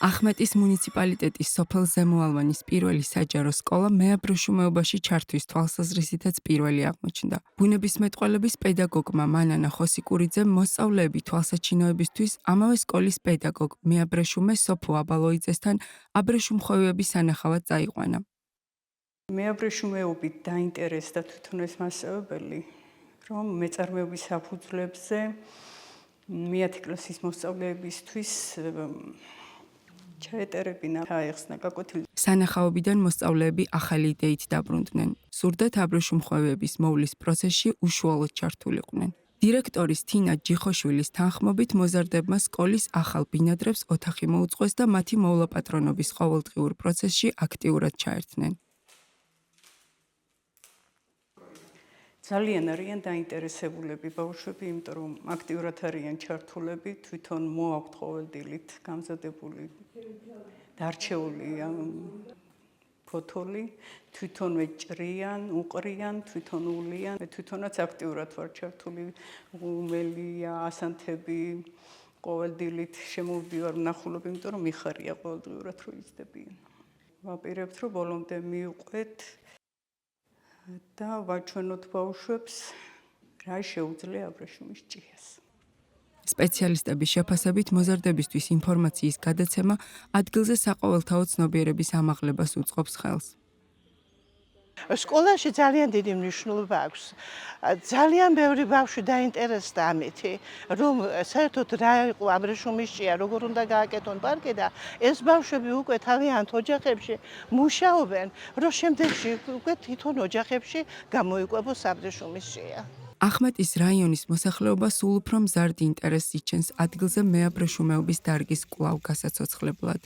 ახმეტის მუნიციპალიტეტის სოფელ ზემოალვანის პირველი საჯარო სკოლა მეაბრეშუმეობაში ჩართვის თვალსაზრისითაც პირველი აღმოჩნდა. ბუნებისმეტყველების პედაგოგმა მანანა ხოსიკურიძემ მოსწავლეები თვალსაჩინოებისთვის ამავე სკოლის პედაგოგ მეაბრეშუმე სოფო აბალოიძესთან აბრეშუმხვევების სანახავად წაიყვანა. მეაბრეშუმეობით დაინტერესდა თვითონ ეს მასწავლებელი, რომ მეწარმეობის საფუძვლებზე მეათე კლასის მოსწავლეებისთვის ჩაეტარებინა აიხსნა გაკვეთილი. სანახაობიდან მოსწავლეები ახალი იდეით დაბრუნდნენ. სურდათ აბრეშუმხვევების მოვლის პროცესში უშუალოდ ჩართულიყვნენ. დირექტორის თინა ჯიხოშვილის თანხმობით მოზარდებმა სკოლის ახალ ბინადრებს ოთახი მოუწყვეს და მათი მოვლაპატრონობის ყოველდღიურ პროცესში აქტიურად ჩაერთნენ. ძალიან არიან დაინტერესებულები ბავშვები, იმიტომ რომ აქტიურად არიან ჩართულები, თვითონ მოაქვთ ყოველდილით გამზადებული დარჩეული ფოთოლი, თვითონვე ჭრიან, უყრიან, თვითონ ულიან. მე თვითონაც აქტიურად ვარ ჩართული, ღუმელია, ასანთები, ყოველდილით შემოვდივარ ვნახულობ, იმიტომ რომ მიხარია ყოველდღიურად რომ იზრდებიან. ვაპირებთ რომ ბოლომდე მივყვეთ და ვაჩვენოთ ბავშვებს რა შეუძლია აბრეშუმის ჭიას. სპეციალისტების შეფასებით მოზარდებისთვის ინფორმაციის გადაცემა ადგილზე საყოველთაო ცნობიერების ამაღლებას უწყობს ხელს. სკოლაში ძალიან დიდი მნიშვნელობა აქვს. ძალიან ბევრი ბავშვი დაინტერესდა ამითი, რომ საერთოდ რა იყო აბრეშუმის ჭია, როგორ უნდა გააკეთონ პარკი და ეს ბავშვები უკვე თავიანთ ოჯახებში მუშაობენ, რომ შემდეგში უკვე თვითონ ოჯახებში გამოიკვებოს აბრეშუმის ჭია. ახმეტის რაიონის მოსახლეობა სულ უფრო მზარდი ინტერესს იჩენს ადგილზე მეაბრეშუმეობის დარგის კვლავ გასაცოცხლებლად.